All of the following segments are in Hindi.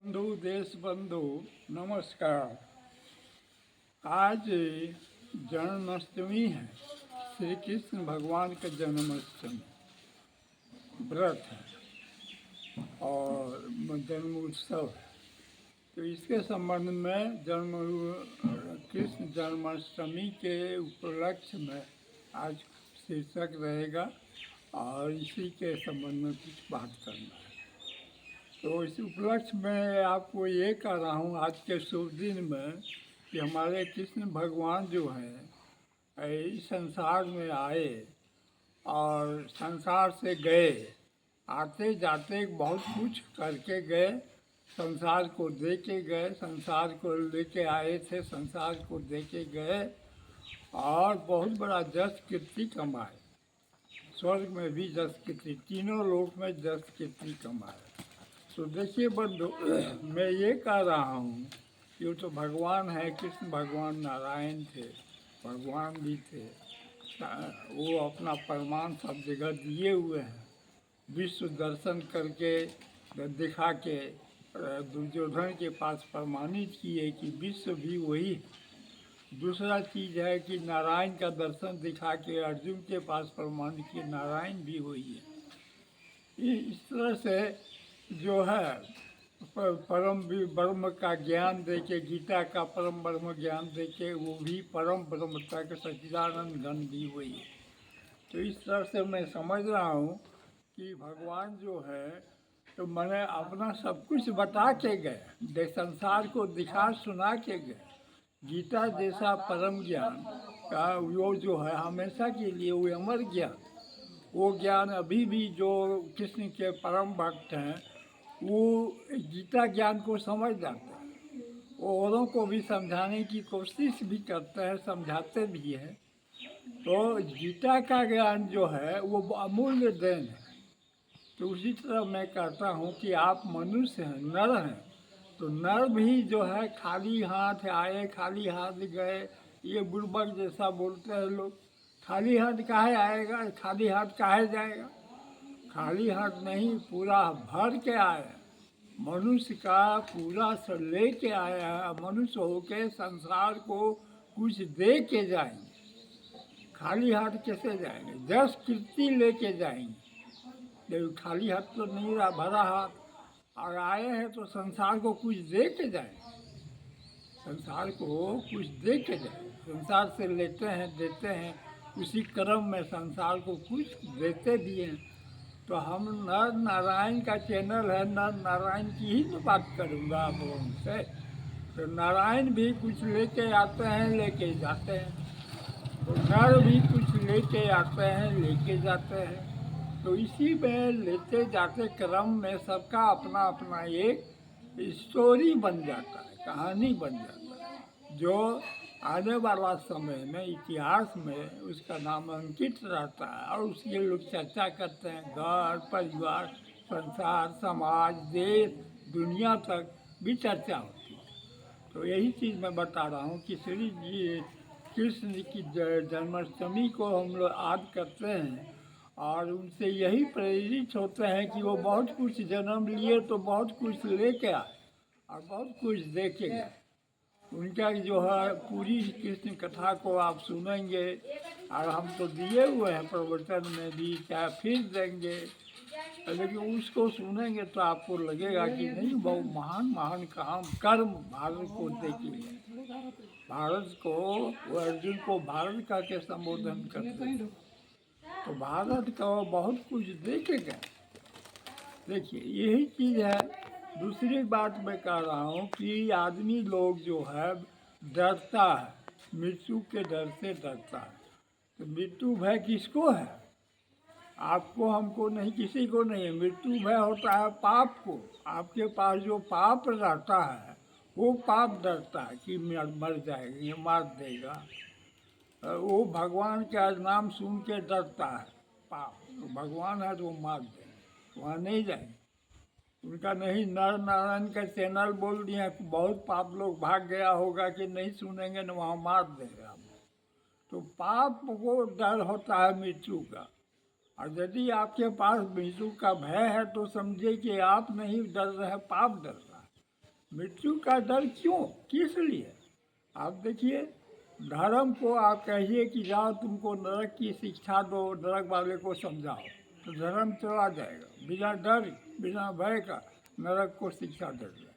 बंधु देश बंधु नमस्कार। आज जन्माष्टमी है, श्री कृष्ण भगवान का जन्माष्टमी व्रत है और जन्म उत्सव है। तो इसके संबंध में कृष्ण जन्माष्टमी के उपलक्ष्य में आज शीर्षक रहेगा और इसी के संबंध में कुछ बात करना है। तो इस उपलक्ष्य में आपको ये कह रहा हूँ आज के शुभ दिन में कि हमारे कृष्ण भगवान जो हैं इस संसार में आए और संसार से गए, आते जाते बहुत कुछ करके गए, संसार को दे के गए, संसार को लेके आए थे, संसार को दे के गए और बहुत बड़ा जस कीर्ति कमाए। स्वर्ग में भी जस कीर्ति, तीनों लोक में जस कीर्ति कमाए। तो देखिए बंधु, मैं ये कह रहा हूँ कि वो तो भगवान है, कृष्ण भगवान नारायण थे, भगवान भी थे, वो अपना प्रमाण सब जगह दिए हुए हैं। विश्व दर्शन करके दिखा के दुर्योधन के पास प्रमाणित किए कि विश्व भी वही है। दूसरा चीज़ है कि नारायण का दर्शन दिखा के अर्जुन के पास प्रमाणित किए नारायण भी वही है। इस तरह से जो है परम ब्रह्म का ज्ञान देके, गीता का परम ब्रह्म ज्ञान देके, वो भी परम ब्रह्म तक सच्चिदानंद घन भी वही है। तो इस तरह से मैं समझ रहा हूँ कि भगवान जो है तो मैंने अपना सब कुछ बता के गए, संसार को दिखा सुना के गए। गीता जैसा परम ज्ञान का वो जो है हमेशा के लिए वो अमर ज्ञान, वो ज्ञान अभी भी जो कृष्ण के परम भक्त हैं वो गीता ज्ञान को समझ जाते हैं, वो औरों को भी समझाने की कोशिश भी करते हैं, समझाते भी हैं। तो गीता का ज्ञान जो है वो अमूल्य देन है। तो उसी तरह मैं कहता हूँ कि आप मनुष्य हैं, नर हैं, तो नर भी जो है खाली हाथ आए खाली हाथ गए, ये बुड़बक जैसा बोलते हैं लोग। खाली हाथ काहे आएगा, खाली हाथ काहे जाएगा? खाली हाथ नहीं, पूरा भर के आया, मनुष्य का पूरा से ले के आया है। मनुष्य होके संसार को कुछ दे के जाएंगे, खाली हाथ कैसे जाएंगे? जस कीर्ति लेके जाएंगे, लेकिन खाली हाथ तो नहीं रहा, भरा हाथ। और आए हैं तो संसार को कुछ दे के जाएंगे, संसार को कुछ दे के जाएंगे। संसार से लेते हैं, देते हैं, उसी क्रम में संसार को कुछ देते भी हैं। तो हम नर नारायण का चैनल है, नर नारायण की ही तो बात करूँगा आप लोगों से। तो नारायण भी कुछ लेके आते हैं, लेके जाते हैं, तो नर भी कुछ लेके आते हैं, लेके जाते हैं। तो इसी में लेते जाते क्रम में सबका अपना अपना एक स्टोरी बन जाता है, कहानी बन जाता है, जो आने वाला समय में इतिहास में उसका नाम अंकित रहता है और उसके लोग चर्चा करते हैं। घर परिवार संसार समाज देश दुनिया तक भी चर्चा होती है। तो यही चीज़ मैं बता रहा हूँ कि श्री जी कृष्ण की जन्माष्टमी को हम लोग याद करते हैं और उनसे यही प्रेरित होते हैं कि वो बहुत कुछ जन्म लिए तो बहुत कुछ लेके आए और बहुत कुछ दे के गए। उनका जो है पूरी कृष्ण कथा को आप सुनेंगे और हम तो दिए हुए हैं प्रवचन में भी, चाहे फिर देंगे, लेकिन उसको सुनेंगे तो आपको लगेगा कि नहीं बहुत महान महान काम कर्म भारत को दे के गए। भारत को वो अर्जुन को भारत का के संबोधन करते हैं, तो भारत को बहुत कुछ दे के गए। देखिए यही चीज़ है। दूसरी बात मैं कह रहा हूँ कि आदमी लोग जो है डरता है, मृत्यु के डर से डरता है। तो मृत्यु भय किसको है? आपको हमको नहीं, किसी को नहीं है। मृत्यु भय होता है पाप को। आपके पास जो पाप रहता है वो पाप डरता है कि मर जाएगा, ये मार देगा। वो भगवान का नाम सुन के डरता है पाप। तो भगवान है तो वो मार देगा, वहाँ नहीं जाएंगे। उनका नहीं, नर नारायण का चैनल बोल दिया, बहुत पाप लोग भाग गया होगा कि नहीं सुनेंगे न, वहाँ मार देगा। तो पाप को डर होता है मृत्यु का। और यदि आपके पास मृत्यु का भय है तो समझिए कि आप नहीं डर रहे, पाप डर रहा है। मृत्यु का डर क्यों, किस लिए? आप देखिए, धर्म को आप कहिए कि जाओ तुमको नरक की शिक्षा दो, नरक वाले को समझाओ, तो धर्म चला जाएगा बिना डर बिना भय का नरक को शिक्षा देगा।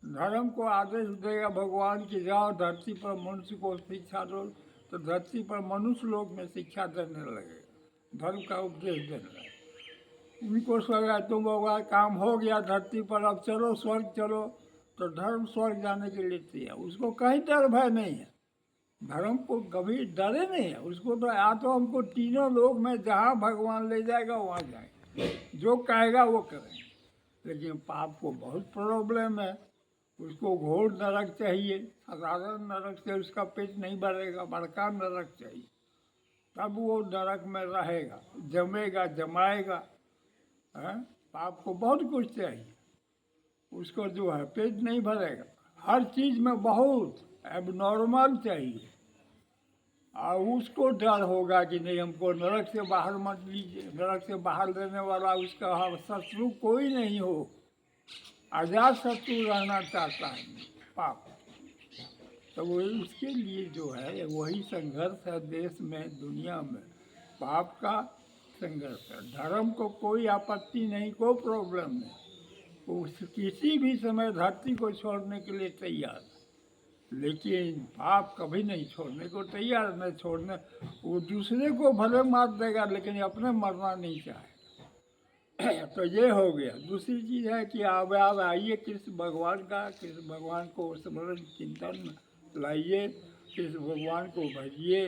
धर्म को आदेश देगा भगवान कि जाओ धरती पर मनुष्य को शिक्षा दो, तो धरती पर मनुष्य लोग में शिक्षा देने लगेगा, धर्म का उपदेश देने लगेगा। उनको लगा तुम भगवान काम हो गया धरती पर, अब चलो स्वर्ग चलो, तो धर्म स्वर्ग जाने के लिए तैयार, उसको कहीं डर भय नहीं है, धर्म को कभी डरे नहीं है उसको। तो या तो हमको तीनों लोग में जहाँ भगवान ले जाएगा वहाँ जाएंगे, जो कहेगा वो करेंगे। लेकिन पाप को बहुत प्रॉब्लम है, उसको घोर नरक चाहिए, साधारण नरक से उसका पेट नहीं भरेगा, बड़का नरक चाहिए, तब वो नरक में रहेगा, जमेगा जमाएगा। है? पाप को बहुत कुछ चाहिए, उसको जो है पेट नहीं भरेगा, हर चीज़ में बहुत एबनॉर्मल चाहिए, और उसको डर होगा कि नहीं हमको नरक से बाहर मत लीजिए, नरक से बाहर लेने वाला उसका शत्रु कोई नहीं हो, आजाद शत्रु रहना चाहता है पाप। तो वो उसके लिए जो है वही संघर्ष है देश में, दुनिया में, पाप का संघर्ष है। धर्म को कोई आपत्ति नहीं, कोई प्रॉब्लम नहीं, वो किसी भी समय धरती को छोड़ने के लिए तैयार है, लेकिन पाप कभी नहीं छोड़ने को तैयार, नहीं छोड़ने, वो दूसरे को भले मार देगा लेकिन अपने मरना नहीं चाहे। तो ये हो गया। दूसरी चीज़ है कि अब आइए कृष्ण भगवान का, कृष्ण भगवान को स्मरण चिंतन लाइए, कृष्ण भगवान को भजिए,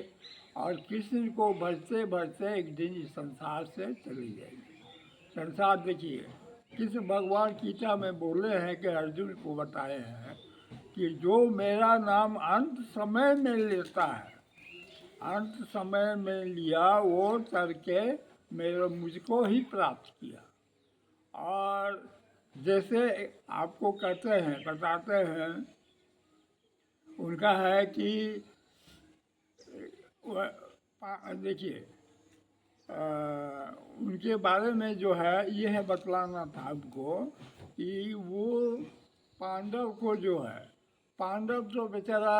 और कृष्ण को भजते भजते एक दिन इस संसार से चले जाएंगे। संसार देखिए, कृष्ण भगवान गीता में बोले हैं कि अर्जुन को बताए हैं कि जो मेरा नाम अंत समय में लेता है, अंत समय में लिया वो करके मेरे मुझको ही प्राप्त किया। और जैसे आपको कहते हैं, बताते हैं, उनका है कि देखिए उनके बारे में जो है ये है बतलाना था आपको कि वो पांडव को जो है, पांडव तो बेचारा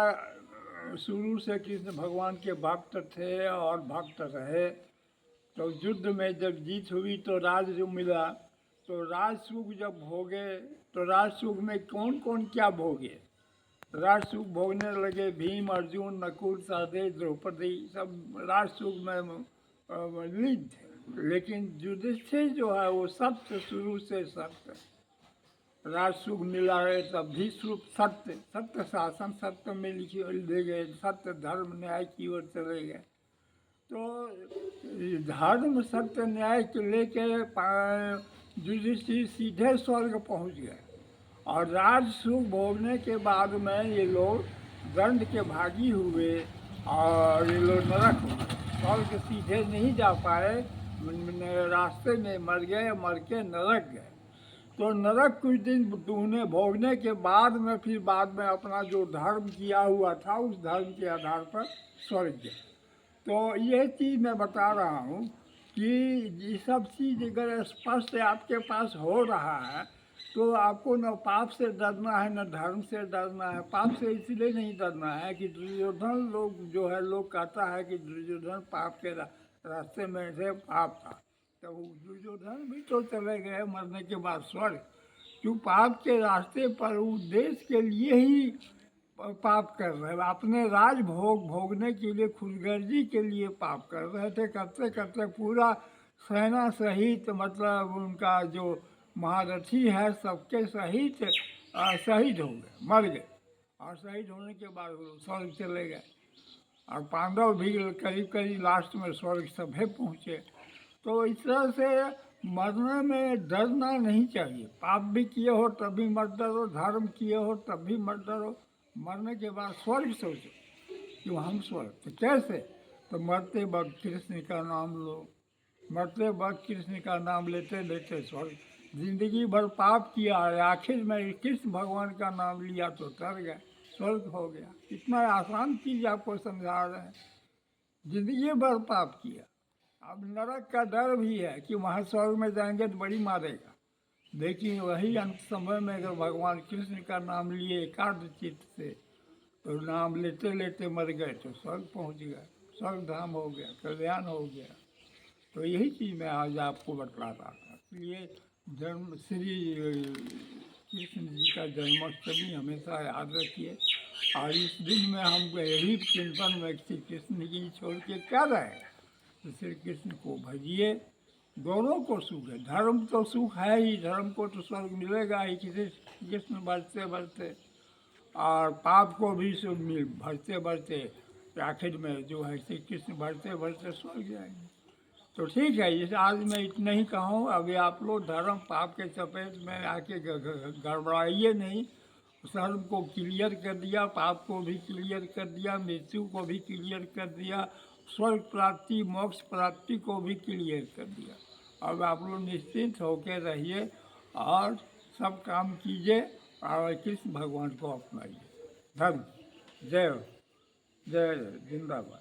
शुरू से कृष्ण भगवान के भक्त थे और भक्त रहे, तो युद्ध में जब जीत हुई तो राज जो मिला, तो राज सुख जब भोगे, तो राज सुख में कौन कौन क्या भोगे, राज सुख भोगने लगे भीम अर्जुन नकुल सहदेव द्रौपदी, सब राज सुख में लीन थे। लेकिन युधिष्ठिर जो है वो सत्य, शुरू से सत्य, राज सुख मिला है तब भी सत्य, सत्य शासन सत्य में लिखे ले गए, सत्य धर्म न्याय की ओर चले गए। तो धर्म सत्य न्याय को लेके युधिष्ठिर सीधे स्वर्ग पहुंच गए, और राज सुख भोगने के बाद में ये लोग दंड के भागी हुए और ये लोग नरक हो गए, स्वर्ग सीधे नहीं जा पाए, रास्ते में मर गए, मर के नरक गए। तो नरक कुछ दिन उन्हें भोगने के बाद में फिर बाद में अपना जो धर्म किया हुआ था उस धर्म के आधार पर स्वर्ग गए। तो ये चीज़ मैं बता रहा हूँ कि ये सब चीज़ अगर स्पष्ट आपके पास हो रहा है तो आपको न पाप से डरना है न धर्म से डरना है। पाप से इसलिए नहीं डरना है कि दुर्योधन लोग जो है, लोग कहता है कि दुर्योधन पाप के रास्ते में से पाप था, तो दुर्योधन भी तो चले गए मरने के बाद स्वर्ग, क्यों पाप के रास्ते पर वो देश के लिए ही पाप कर रहे, अपने राज भोगने के लिए, खुदगर्जी के लिए पाप कर रहे थे। करते करते पूरा सेना सहित, मतलब उनका जो महारथी है सबके सहित शहीद हो गए, मर गए, और शहीद होने के बाद वो स्वर्ग चले गए, और पांडव भी करीब करीब लास्ट में स्वर्ग सभे पहुँचे। तो इस तरह से मरने में डरना नहीं चाहिए, पाप भी किए हो तब भी मत डरो, धर्म किए हो तब भी मत डरो। मरने के बाद स्वर्ग सोचो कि हम स्वर्ग, तो कैसे? तो मरते वक्त कृष्ण का नाम लो, मरते वक्त कृष्ण का नाम लेते लेते स्वर्ग। जिंदगी भर पाप किया है, आखिर में कृष्ण भगवान का नाम लिया तो तर गए, स्वर्ग हो गया। इतना आसान चीज़ आपको समझा रहे हैं, जिंदगी भर पाप किया। अब नरक का डर भी है कि वहाँ स्वर्ग में जाएंगे तो बड़ी मारेगा, लेकिन वही अंत समय में अगर भगवान कृष्ण का नाम लिए एकाग्र चित्त से, तो नाम लेते लेते मर गए तो स्वर्ग पहुंच गया, स्वर्ग धाम हो गया, कल्याण हो गया। तो यही चीज़ मैं आज आपको बतला रहा था। इसलिए जन्म श्री कृष्ण जी का जन्माष्टमी हमेशा याद रखिए। और इस दिन में हम यही चिंतन में श्री कृष्ण जी छोड़ के क्या रहे, तो श्री कृष्ण को भजिए, दोनों को सुख है। धर्म तो सुख है ही, धर्म को तो स्वर्ग मिलेगा ही किसी कृष्ण बढ़ते बढ़ते, और पाप को भी सुख मिल बढ़ते बढ़ते आखिर में जो है श्री कृष्ण बढ़ते बढ़ते स्वर्ग जाएंगे। तो ठीक है, जैसे आज मैं इतना ही कहूँ। अभी आप लोग धर्म पाप के चपेट में आके गड़बड़ाइए नहीं। धर्म को क्लियर कर दिया, पाप को भी क्लियर कर दिया, मृत्यु को भी क्लियर कर दिया, स्वर्ग प्राप्ति मोक्ष प्राप्ति को भी क्लियर कर दिया। अब आप लोग निश्चिंत होकर रहिए और सब काम कीजिए और कृष्ण भगवान को अपनाइए। धर्म जय हो, जय जिंदाबाद।